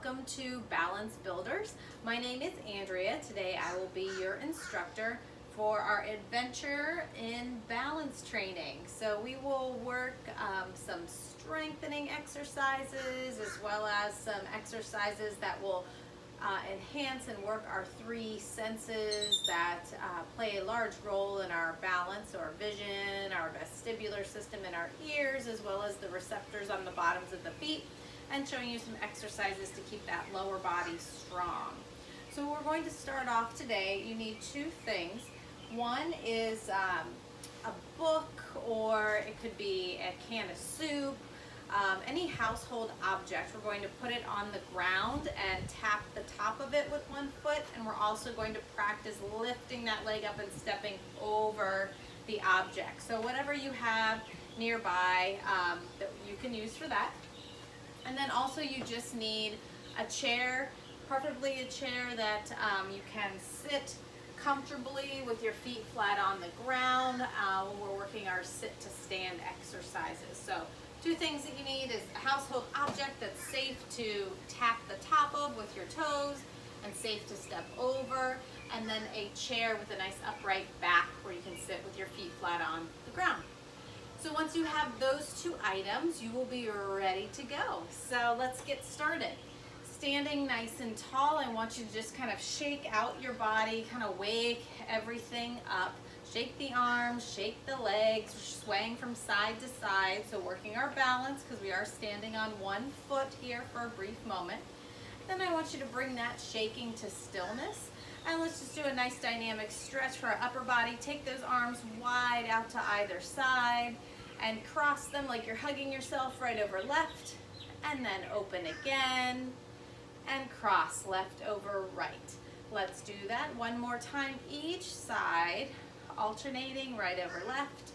welcome to Balance Builders. My name is Andrea. Today I will be your instructor for our adventure in balance training. So we will work some strengthening exercises as well as some exercises that will enhance and work our three senses that play a large role in our balance or vision, our vestibular system in our ears, as well as the receptors on the bottoms of the feet, and showing you some exercises to keep that lower body strong. So we're going to start off today. You need two things. One is a book, or it could be a can of soup, any household object. We're going to put it on the ground and tap the top of it with one foot, and we're also going to practice lifting that leg up and stepping over the object. So whatever you have nearby that you can use for that. And then also you just need a chair, preferably a chair that you can sit comfortably with your feet flat on the ground when we're working our sit to stand exercises. So two things that you need is a household object that's safe to tap the top of with your toes and safe to step over, and then a chair with a nice upright back where you can sit with your feet flat on the ground. So once you have those two items, you will be ready to go. So let's get started. Standing nice and tall, I want you to just kind of shake out your body, kind of wake everything up. Shake the arms, shake the legs, swaying from side to side. So working our balance because we are standing on one foot here for a brief moment. Then I want you to bring that shaking to stillness. And let's just do a nice dynamic stretch for our upper body. Take those arms wide out to either side and cross them like you're hugging yourself right over left. And then open again and cross left over right. Let's do that one more time each side, alternating right over left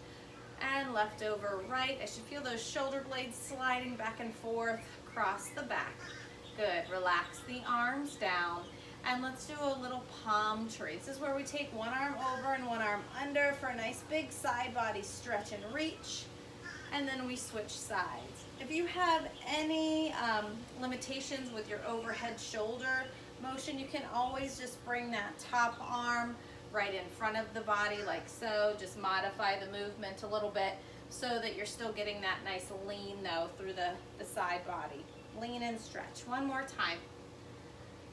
and left over right. I should feel those shoulder blades sliding back and forth across the back. Good, relax the arms down. And let's do a little palm tree. This is where we take one arm over and one arm under for a nice big side body stretch and reach. And then we switch sides. If you have any limitations with your overhead shoulder motion, you can always just bring that top arm right in front of the body like so. Just modify the movement a little bit so that you're still getting that nice lean though through the side body. Lean and stretch. One more time.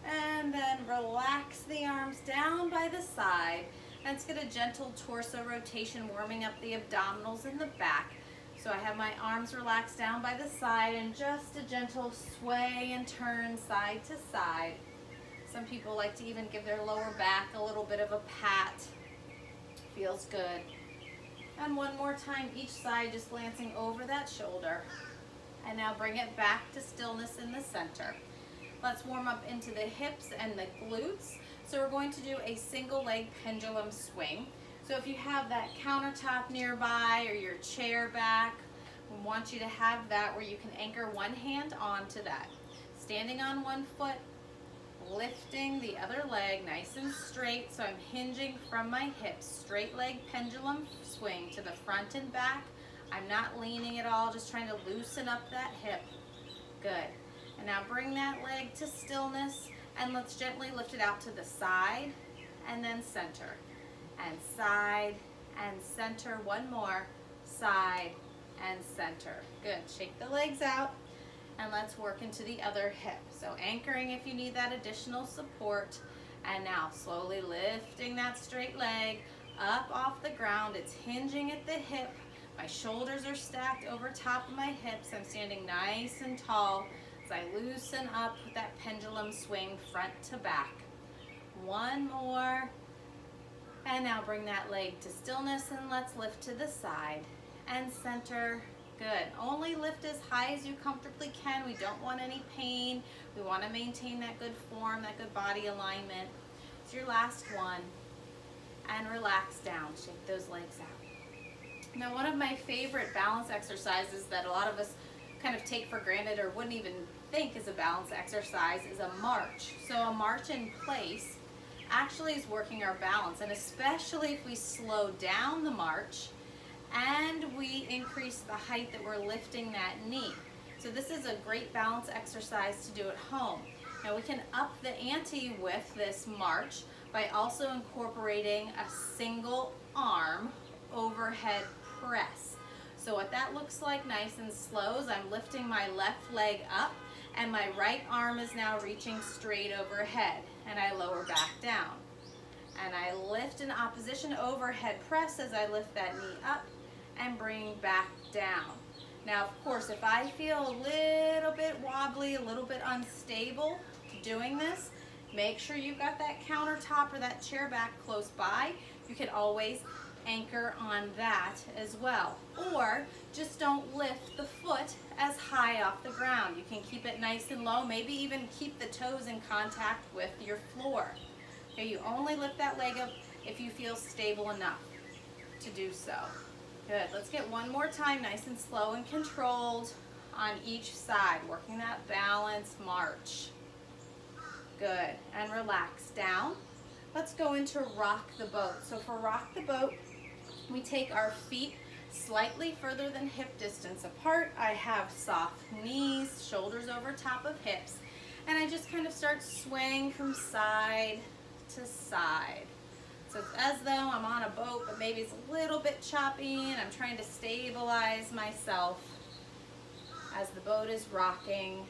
And then relax the arms down by the side. Let's get a gentle torso rotation, warming up the abdominals in the back. So I have my arms relaxed down by the side and just a gentle sway and turn side to side. Some people like to even give their lower back a little bit of a pat. Feels good. And one more time each side, just glancing over that shoulder. And now bring it back to stillness in the center. Let's warm up into the hips and the glutes. So we're going to do a single leg pendulum swing. So if you have that countertop nearby or your chair back, we want you to have that where you can anchor one hand onto that. Standing on one foot, lifting the other leg nice and straight. So I'm hinging from my hips. Straight leg pendulum swing to the front and back. I'm not leaning at all, just trying to loosen up that hip. Good. And now bring that leg to stillness and let's gently lift it out to the side and then center. And side and center. One more. Side and center. Good. Shake the legs out and let's work into the other hip. So anchoring if you need that additional support. And now slowly lifting that straight leg up off the ground. It's hinging at the hip. My shoulders are stacked over top of my hips. I'm standing nice and tall as I loosen up with that pendulum swing front to back. One more. And now bring that leg to stillness and let's lift to the side and center. Good. Only lift as high as you comfortably can. We don't want any pain. We want to maintain that good form, that good body alignment. It's your last one. And relax down. Shake those legs out. Now, one of my favorite balance exercises that a lot of us kind of take for granted or wouldn't even think is a balance exercise is a march. So a march in place actually is working our balance, and especially if we slow down the march and we increase the height that we're lifting that knee. So this is a great balance exercise to do at home. Now we can up the ante with this march by also incorporating a single arm overhead press. So what that looks like, nice and slow, is I'm lifting my left leg up and my right arm is now reaching straight overhead, and I lower back down. And I lift an opposition overhead press as I lift that knee up and bring back down. Now, of course, if I feel a little bit wobbly, a little bit unstable doing this, make sure you've got that countertop or that chair back close by. You can always anchor on that as well. Or just don't lift the foot as high off the ground. You can keep it nice and low, maybe even keep the toes in contact with your floor. Okay, you only lift that leg up if you feel stable enough to do so. Good, let's get one more time, nice and slow and controlled on each side, working that balanced march. Good, and relax down. Let's go into rock the boat. So for rock the boat, we take our feet slightly further than hip distance apart. I have soft knees, shoulders over top of hips, and I just kind of start swaying from side to side. So it's as though I'm on a boat, but maybe it's a little bit choppy, and I'm trying to stabilize myself as the boat is rocking.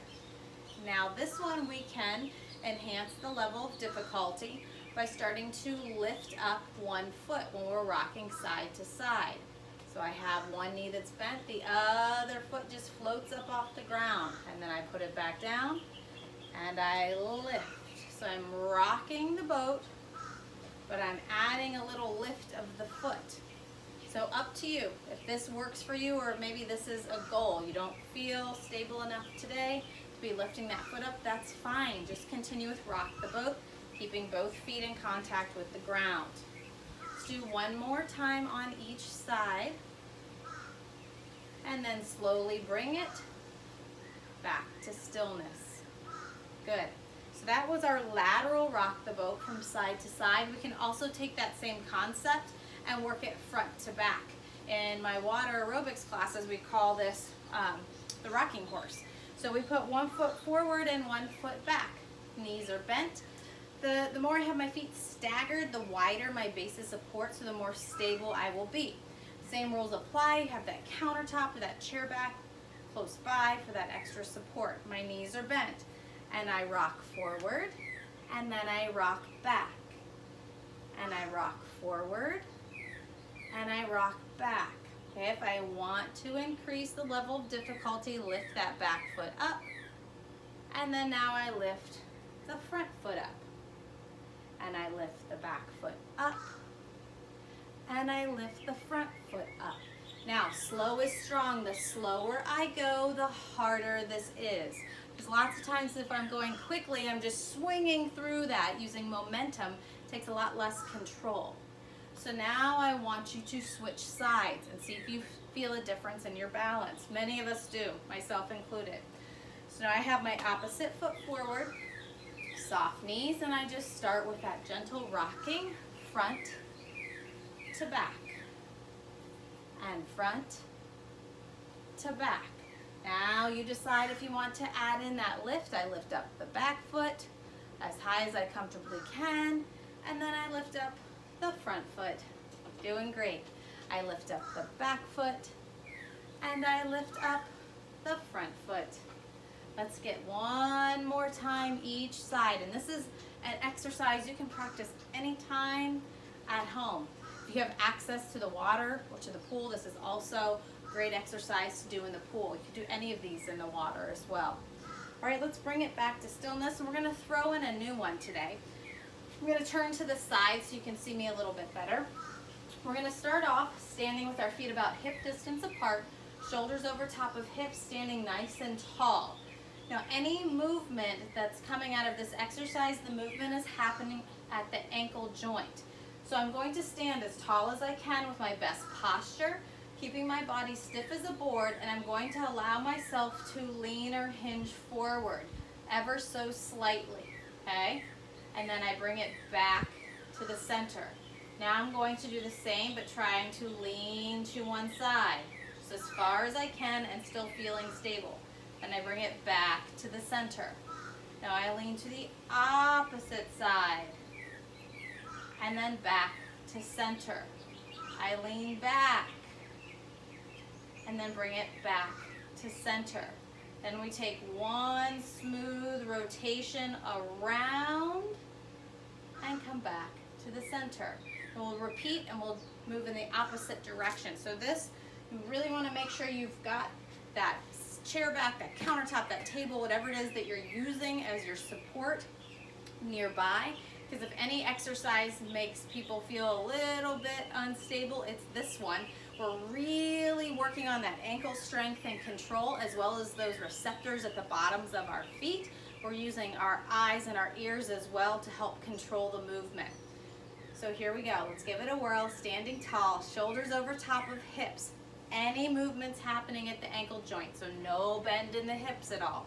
Now this one we can enhance the level of difficulty by starting to lift up one foot when we're rocking side to side. So I have one knee that's bent, the other foot just floats up off the ground, and then I put it back down and I lift. So I'm rocking the boat, but I'm adding a little lift of the foot. So up to you. If this works for you, or maybe this is a goal, you don't feel stable enough today to be lifting that foot up, that's fine. Just continue with rock the boat, keeping both feet in contact with the ground. Let's do one more time on each side, and then slowly bring it back to stillness. Good. So that was our lateral rock the boat from side to side. We can also take that same concept and work it front to back. In my water aerobics classes, we call this the rocking horse. So we put one foot forward and one foot back. Knees are bent. The more I have my feet staggered, the wider my base of support, so the more stable I will be. Same rules apply. You have that countertop or that chair back close by for that extra support. My knees are bent, and I rock forward, and then I rock back, and I rock forward, and I rock back. Okay, if I want to increase the level of difficulty, lift that back foot up, and then now I lift the front foot up, and I lift the back foot up, and I lift the front foot up. Now, slow is strong. The slower I go, the harder this is. Because lots of times if I'm going quickly, I'm just swinging through that using momentum. It takes a lot less control. So now I want you to switch sides and see if you feel a difference in your balance. Many of us do, myself included. So now I have my opposite foot forward, soft knees, and I just start with that gentle rocking front to back and front to back. Now you decide if you want to add in that lift. I lift up the back foot as high as I comfortably can, and then I lift up the front foot. Doing great. I lift up the back foot, and I lift up the front foot. Let's get one more time each side, and this is an exercise you can practice anytime at home. If you have access to the water or to the pool, this is also a great exercise to do in the pool. You can do any of these in the water as well. All right, let's bring it back to stillness, and we're going to throw in a new one today. I'm going to turn to the side so you can see me a little bit better. We're going to start off standing with our feet about hip distance apart, shoulders over top of hips, standing nice and tall. Now, any movement that's coming out of this exercise, the movement is happening at the ankle joint. So I'm going to stand as tall as I can with my best posture, keeping my body stiff as a board, and I'm going to allow myself to lean or hinge forward ever so slightly, okay? And then I bring it back to the center. Now I'm going to do the same, but trying to lean to one side, so as far as I can and still feeling stable. And I bring it back to the center. Now I lean to the opposite side and then back to center. I lean back and then bring it back to center. Then we take one smooth rotation around and come back to the center. And we'll repeat and we'll move in the opposite direction. So this, you really want to make sure you've got that chair back, that countertop, that table, whatever it is that you're using as your support nearby. Because if any exercise makes people feel a little bit unstable, it's this one. We're really working on that ankle strength and control, as well as those receptors at the bottoms of our feet. We're using our eyes and our ears as well to help control the movement. So here we go. Let's give it a whirl. Standing tall, shoulders over top of hips. Any movements happening at the ankle joint, so no bend in the hips at all.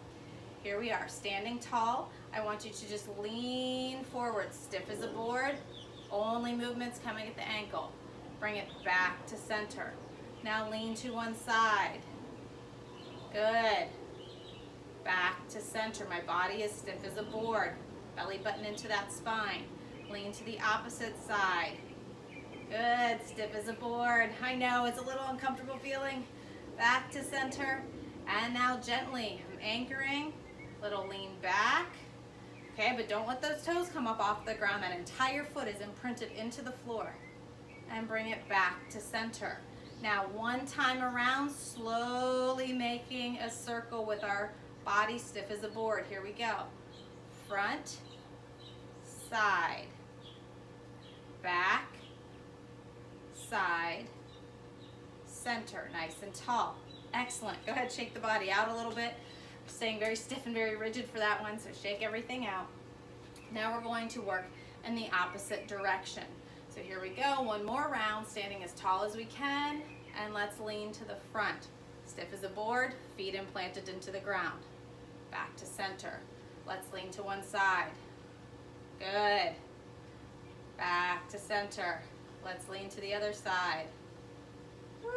Here we are, standing tall. I want you to just lean forward, stiff as a board. Only movements coming at the ankle. Bring it back to center. Now lean to one side. Good. Back to center. My body is stiff as a board. Belly button into that spine. Lean to the opposite side. Good, stiff as a board. I know, it's a little uncomfortable feeling. Back to center. And now gently, I'm anchoring. Little lean back. Okay, but don't let those toes come up off the ground. That entire foot is imprinted into the floor. And bring it back to center. Now one time around, slowly making a circle with our body stiff as a board. Here we go. Front, side, back, side, center. Nice and tall. Excellent. Go ahead, shake the body out a little bit. Staying very stiff and very rigid for that one, so shake everything out. Now we're going to work in the opposite direction. So here we go, one more round, standing as tall as we can, and let's lean to the front. Stiff as a board, feet implanted into the ground. Back to center. Let's lean to one side. Good. Back to center. Let's lean to the other side. Woo,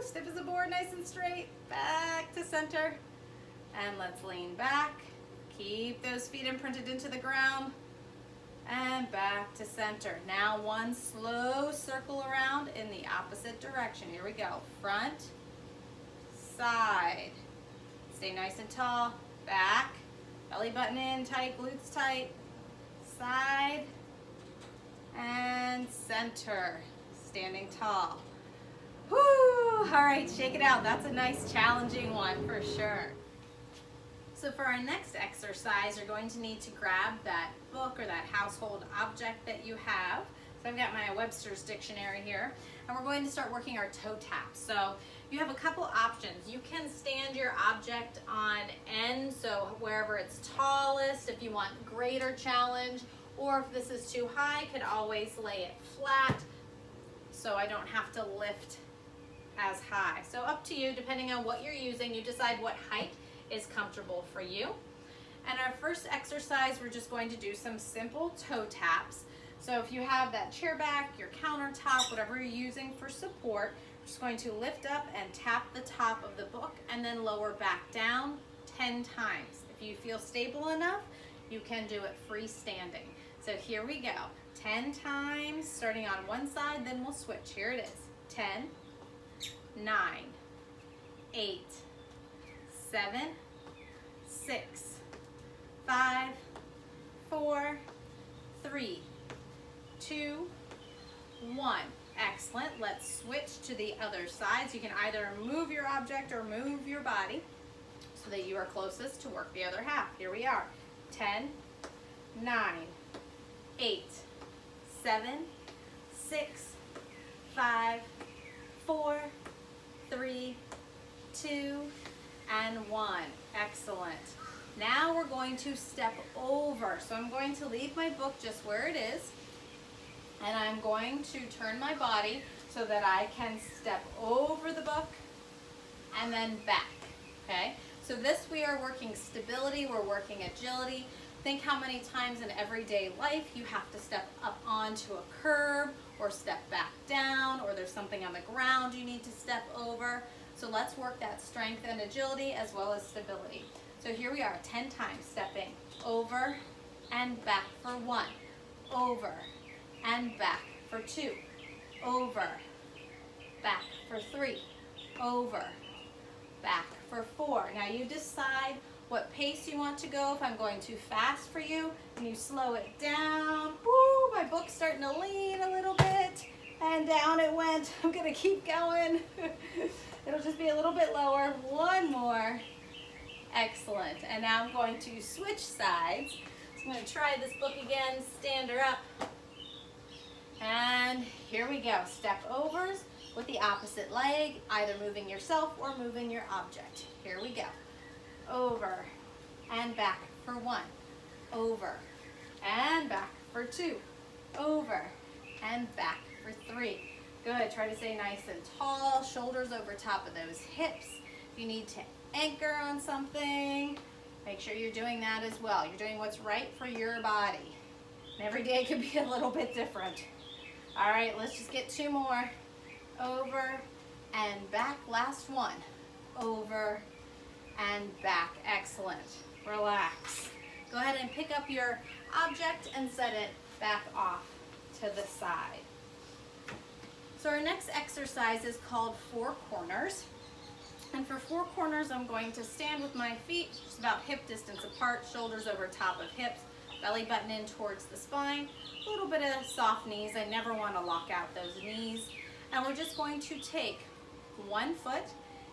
stiff as a board, nice and straight. Back to center. And let's lean back. Keep those feet imprinted into the ground. And back to center. Now one slow circle around in the opposite direction. Here we go. Front, side. Stay nice and tall. Back. Belly button in tight, glutes tight. Side. And center. Standing tall. Whoo! All right, shake it out. That's a nice challenging one for sure. So for our next exercise, you're going to need to grab that book or that household object that you have. So I've got my Webster's Dictionary here, and we're going to start working our toe taps. So you have a couple options. You can stand your object on end, so wherever it's tallest, if you want greater challenge, or if this is too high, could always lay it flat so I don't have to lift as high. So up to you, depending on what you're using, you decide what height is comfortable for you. And our first exercise, we're just going to do some simple toe taps. So if you have that chair back, your countertop, whatever you're using for support, we're just going to lift up and tap the top of the book and then lower back down 10 times. If you feel stable enough, you can do it freestanding. So here we go. 10 times, starting on one side, then we'll switch. Here it is. 10, 9, 8, 7, 6, 5, 4, 3, 2, 1. Excellent. Let's switch to the other side. So you can either move your object or move your body so that you are closest to work the other half. Here we are. 10, 9, 8, 7, 6, 5, 4, 3, 2, and 1. Excellent. Now we're going to step over. So I'm going to leave my book just where it is, and I'm going to turn my body so that I can step over the book and then back. Okay? So this, we are working stability, we're working agility. Think how many times in everyday life you have to step up onto a curb or step back down, or there's something on the ground you need to step over. So let's work that strength and agility as well as stability. So here we are, 10 times, stepping over and back for 1, over and back for 2, over, back for 3, over, back for 4. Now you decide what pace you want to go. If I'm going too fast for you, and you slow it down. Woo, my book's starting to lean a little bit, and down it went. I'm gonna keep going. It'll just be a little bit lower. One more. Excellent. And now I'm going to switch sides. So I'm gonna try this book again, stand her up. And here we go, step overs with the opposite leg, either moving yourself or moving your object. Here we go. Over and back for 1, over and back for 2, over and back for 3. Good, try to stay nice and tall, shoulders over top of those hips. If you need to anchor on something, make sure you're doing that as well. You're doing what's right for your body. And every day could be a little bit different. All right, let's just get 2 more. Over and back, last one. Over and back, excellent. Relax. Go ahead and pick up your object and set it back off to the side. So our next exercise is called 4 corners. And for 4 corners, I'm going to stand with my feet just about hip distance apart, shoulders over top of hips, belly button in towards the spine, a little bit of soft knees. I never want to lock out those knees. And we're just going to take 1 foot,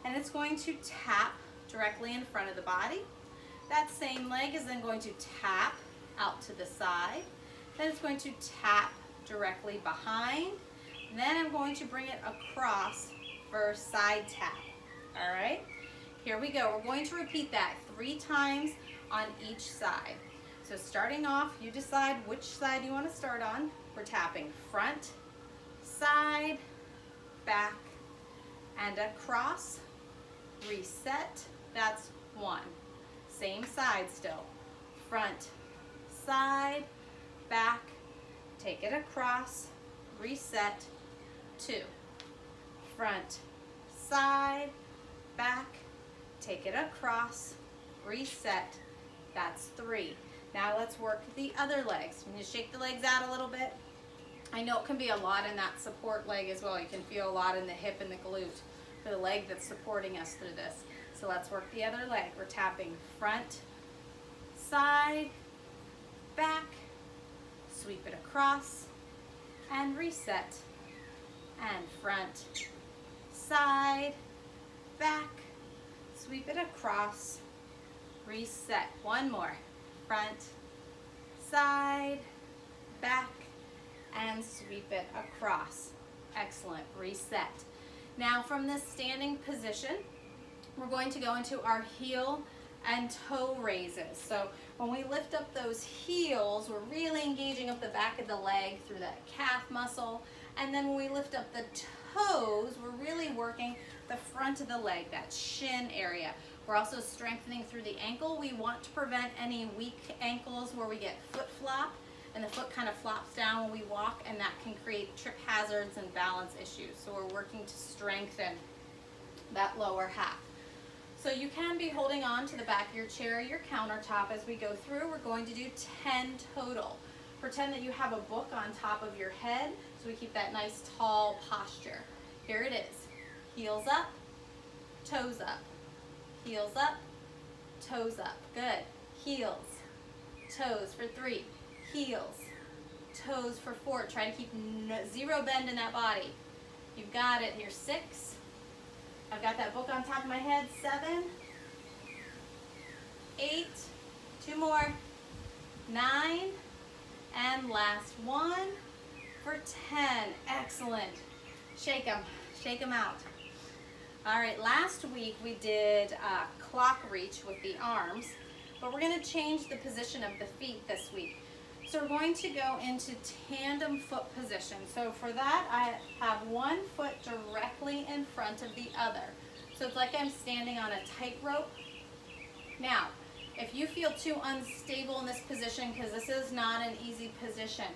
and it's going to tap directly in front of the body. That same leg is then going to tap out to the side. Then it's going to tap directly behind. And then I'm going to bring it across for a side tap. All right, here we go. We're going to repeat that 3 times on each side. So starting off, you decide which side you want to start on. We're tapping front, side, back, and across. Reset, that's 1. Same side still. Front, side, back, take it across, reset, 2. Front, side, back, take it across, reset, that's 3. Now let's work the other legs. You just shake the legs out a little bit. I know it can be a lot in that support leg as well. You can feel a lot in the hip and the glute for the leg that's supporting us through this. So let's work the other leg. We're tapping front, side, back, sweep it across, and reset. And front, side, back, sweep it across, reset. 1 more. Front, side, back, and sweep it across. Excellent. Reset. Now from this standing position, we're going to go into our heel and toe raises. So when we lift up those heels, we're really engaging up the back of the leg through that calf muscle. And then when we lift up the toes, we're really working the front of the leg, that shin area. We're also strengthening through the ankle. We want to prevent any weak ankles where we get foot flop and the foot kind of flops down when we walk, and that can create trip hazards and balance issues. So we're working to strengthen that lower half. So you can be holding on to the back of your chair or your countertop as we go through. We're going to do 10 total. Pretend that you have a book on top of your head so we keep that nice tall posture. Here it is. Heels up, toes up. Heels up, toes up. Good. Heels, toes for 3. Heels, toes for 4. Try to keep 0 bend in that body. You've got it. Here, 6. I've got that book on top of my head. 7, 8, 2 more, 9, and last one for 10. Excellent. Shake them out. All right, last week we did clock reach with the arms, but we're going to change the position of the feet this week. So we're going to go into tandem foot position. So for that, I have 1 foot directly in front of the other. So it's like I'm standing on a tightrope. Now, if you feel too unstable in this position, because this is not an easy position,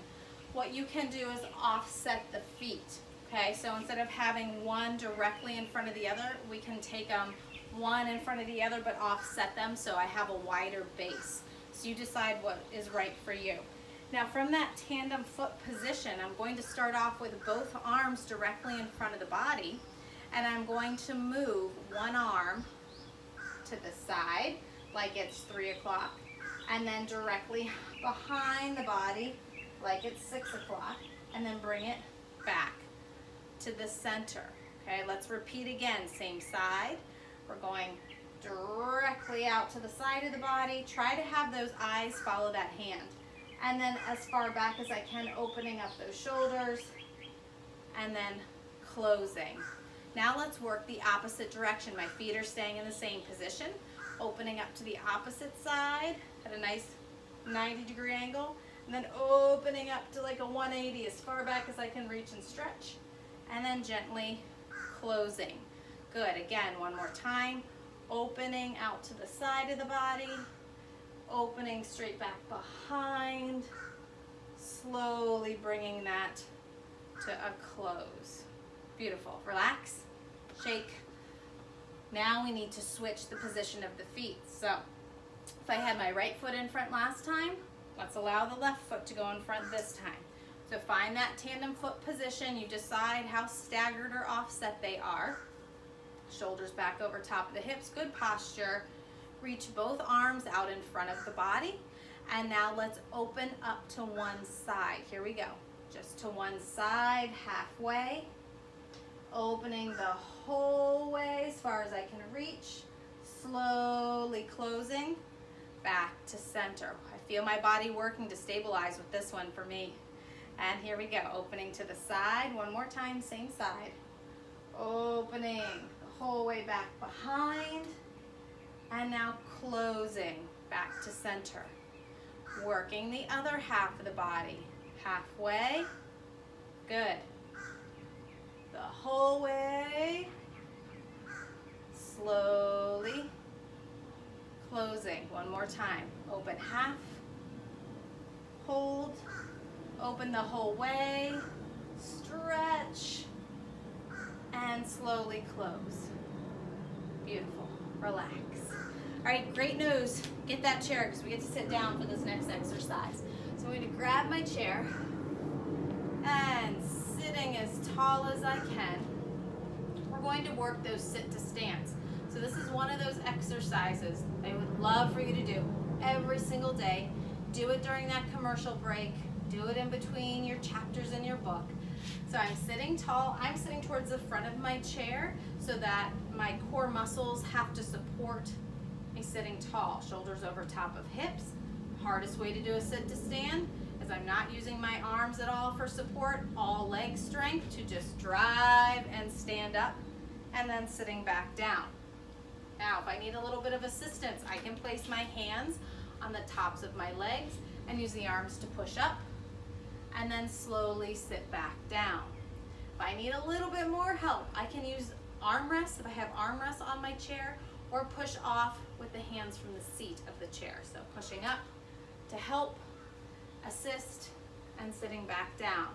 what you can do is offset the feet. Okay, so instead of having one directly in front of the other, we can take them one in front of the other, but offset them so I have a wider base. So you decide what is right for you. Now from that tandem foot position, I'm going to start off with both arms directly in front of the body, and I'm going to move one arm to the side like it's 3 o'clock, and then directly behind the body like it's 6 o'clock, and then bring it back to the center. Okay, let's repeat again, same side. We're going directly out to the side of the body. Try to have those eyes follow that hand. And then as far back as I can, opening up those shoulders, and then closing. Now let's work the opposite direction. My feet are staying in the same position, opening up to the opposite side at a nice 90-degree angle, and then opening up to like a 180 as far back as I can reach and stretch, and then gently closing. Good, again, one more time. Opening out to the side of the body, opening straight back behind, slowly bringing that to a close. Beautiful. Relax, shake. Now we need to switch the position of the feet. So if I had my right foot in front last time, let's allow the left foot to go in front this time. So find that tandem foot position. You decide how staggered or offset they are. Shoulders back over top of the hips, good posture. Reach both arms out in front of the body. And now let's open up to one side. Here we go. Just to one side, halfway. Opening the whole way as far as I can reach. Slowly closing back to center. I feel my body working to stabilize with this one for me. And here we go. Opening to the side. One more time, same side. Opening the whole way back behind. And now closing back to center. Working the other half of the body. Halfway. Good. The whole way. Slowly closing. One more time. Open half. Hold. Open the whole way. Stretch. And slowly close. Beautiful. Relax. All right, great nose. Get that chair because we get to sit down for this next exercise. So I'm going to grab my chair and sitting as tall as I can, we're going to work those sit to stands. So this is one of those exercises I would love for you to do every single day. Do it during that commercial break. Do it in between your chapters in your book. So I'm sitting tall. I'm sitting towards the front of my chair so that my core muscles have to support me sitting tall. Shoulders over top of hips. Hardest way to do a sit to stand is I'm not using my arms at all for support. All leg strength to just drive and stand up, and then sitting back down. Now, if I need a little bit of assistance, I can place my hands on the tops of my legs and use the arms to push up, and then slowly sit back down. If I need a little bit more help, I can use armrests if I have armrests on my chair, or push off with the hands from the seat of the chair. So pushing up to help, assist, and sitting back down.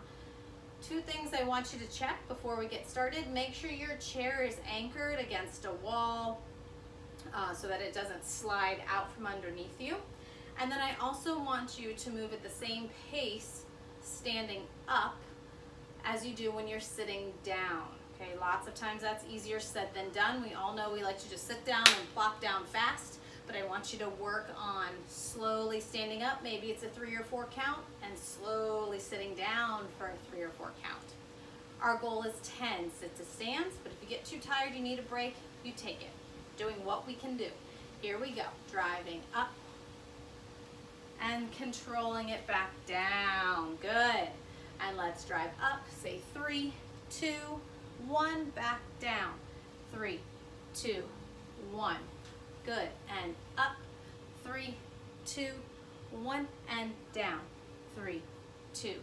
Two things I want you to check before we get started. Make sure your chair is anchored against a wall so that it doesn't slide out from underneath you. And then I also want you to move at the same pace standing up as you do when you're sitting down. Okay, lots of times that's easier said than done. We all know we like to just sit down and plop down fast, but I want you to work on slowly standing up. Maybe it's a 3 or 4 count, and slowly sitting down for a 3 or 4 count. Our goal is 10 sit to stands, but if you get too tired, you need a break, you take it. Doing what we can do. Here we go. Driving up and controlling it back down. Good. And let's drive up. Say 3, 2, 1. Back down. 3, 2, 1. Good. And up. 3, 2, 1. And down. 3, 2,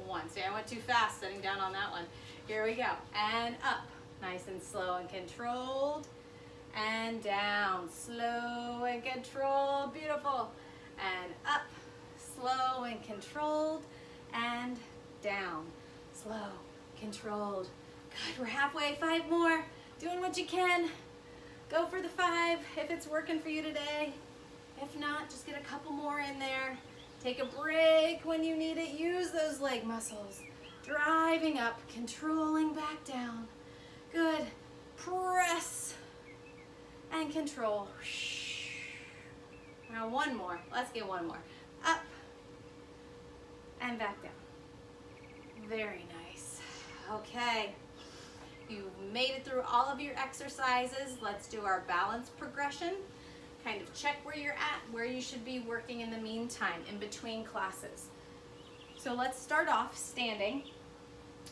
1. See, I went too fast sitting down on that one. Here we go. And up. Nice and slow and controlled. And down. Slow and controlled. Beautiful. And up. Slow and controlled. And down. Slow. Controlled. Good. We're halfway. 5 more. Doing what you can. Go for the 5 if it's working for you today. If not, just get a couple more in there. Take a break when you need it. Use those leg muscles. Driving up, controlling back down. Good. Press and control. Now one more. Let's get one more. Up and back down. Very nice. Okay. You've made it through all of your exercises. Let's do our balance progression. Kind of check where you're at, where you should be working in the meantime, in between classes. So let's start off standing.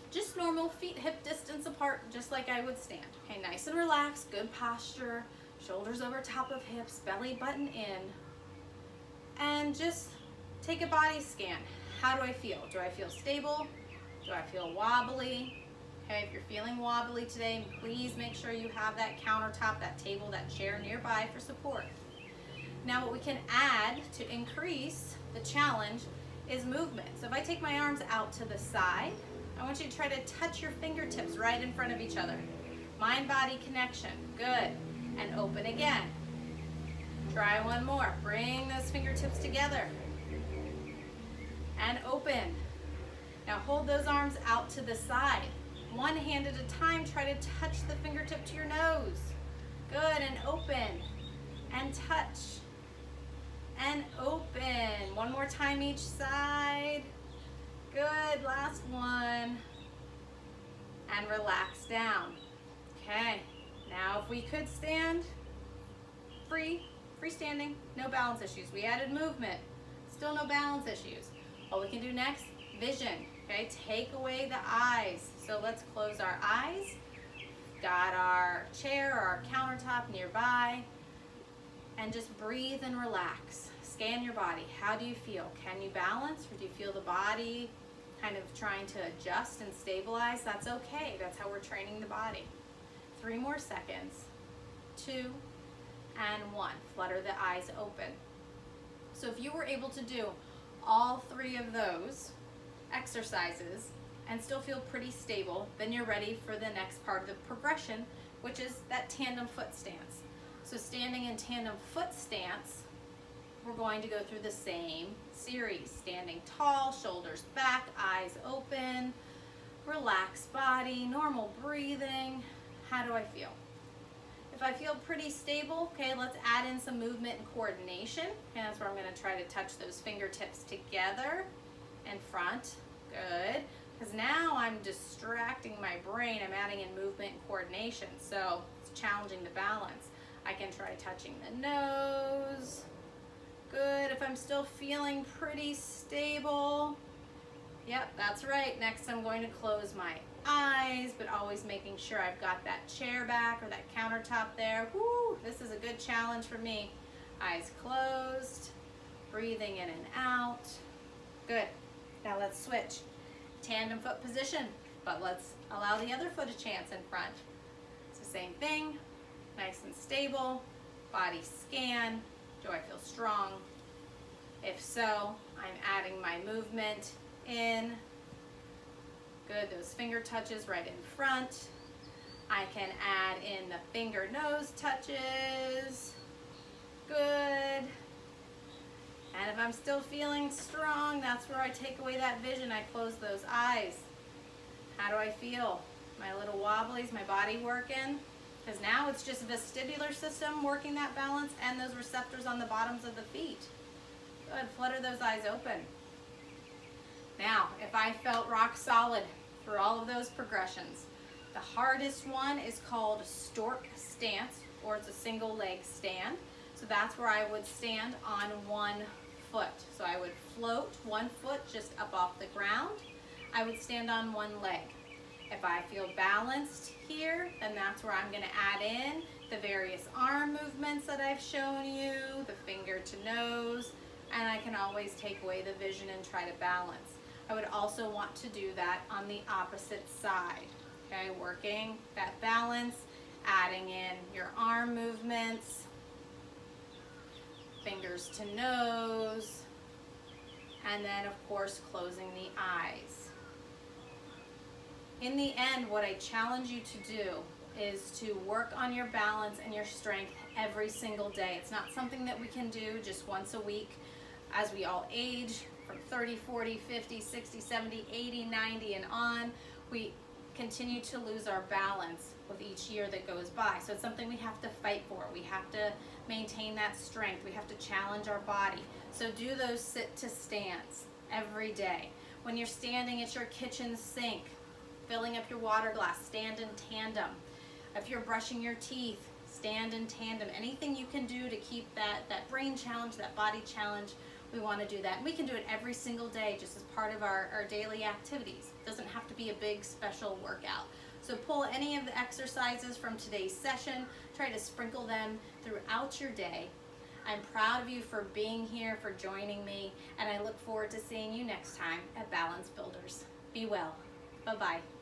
Just normal, feet hip distance apart, just like I would stand. Okay, nice and relaxed, good posture, shoulders over top of hips, belly button in. And just take a body scan. How do I feel? Do I feel stable? Do I feel wobbly? Okay, if you're feeling wobbly today, please make sure you have that countertop, that table, that chair nearby for support. Now what we can add to increase the challenge is movement. So if I take my arms out to the side, I want you to try to touch your fingertips right in front of each other. Mind-body connection, good. And open again. Try one more. Bring those fingertips together. And open. Now hold those arms out to the side. One hand at a time, try to touch the fingertip to your nose. Good, and open. And touch. And open. One more time each side. Good, last one. And relax down. Okay, now if we could stand, freestanding, no balance issues. We added movement, still no balance issues. What we can do next, vision. Okay, take away the eyes. So let's close our eyes. Got our chair or our countertop nearby. And just breathe and relax. Scan your body. How do you feel? Can you balance, or do you feel the body kind of trying to adjust and stabilize? That's okay. That's how we're training the body. 3 more seconds. 2 and 1. Flutter the eyes open. So if you were able to do all 3 of those exercises and still feel pretty stable, then you're ready for the next part of the progression, which is that tandem foot stance. So standing in tandem foot stance, we're going to go through the same series. Standing tall, shoulders back, eyes open, relaxed body, normal breathing. How do I feel? If I feel pretty stable, okay, let's add in some movement and coordination. And that's where I'm going to try to touch those fingertips together in front. Good. Because now I'm distracting my brain. I'm adding in movement and coordination. So it's challenging the balance. I can try touching the nose. Good. If I'm still feeling pretty stable. Yep, that's right. Next I'm going to close my eyes, but always making sure I've got that chair back or that countertop there. Woo, this is a good challenge for me. Eyes closed, breathing in and out. Good. Now let's switch. Tandem foot position, but let's allow the other foot a chance in front. It's the same thing, nice and stable. Body scan. Do I feel strong? If so, I'm adding my movement in. Good, those finger touches right in front. I can add in the finger nose touches. Good. And if I'm still feeling strong, that's where I take away that vision. I close those eyes. How do I feel? My little wobblies, my body working? Because now it's just vestibular system working that balance and those receptors on the bottoms of the feet. Good, flutter those eyes open. Now, if I felt rock solid through all of those progressions, the hardest one is called stork stance, or it's a single leg stand. So that's where I would stand on one foot. So I would float one foot just up off the ground. I would stand on one leg. If I feel balanced here, then that's where I'm going to add in the various arm movements that I've shown you, the finger to nose, and I can always take away the vision and try to balance. I would also want to do that on the opposite side. Okay, working that balance, adding in your arm movements, fingers to nose, and then of course closing the eyes. In the end, what I challenge you to do is to work on your balance and your strength every single day. It's not something that we can do just once a week. As we all age, from 30, 40, 50, 60, 70, 80, 90 and on, we continue to lose our balance with each year that goes by. So it's something we have to fight for. We have to maintain that strength. We have to challenge our body. So do those sit to stands every day. When you're standing at your kitchen sink, filling up your water glass, stand in tandem. If you're brushing your teeth, stand in tandem. Anything you can do to keep that brain challenge, that body challenge, we want to do that. And we can do it every single day just as part of our daily activities. It doesn't have to be a big special workout. So pull any of the exercises from today's session, try to sprinkle them throughout your day. I'm proud of you for being here, for joining me, and I look forward to seeing you next time at Balance Builders. Be well. Bye-bye.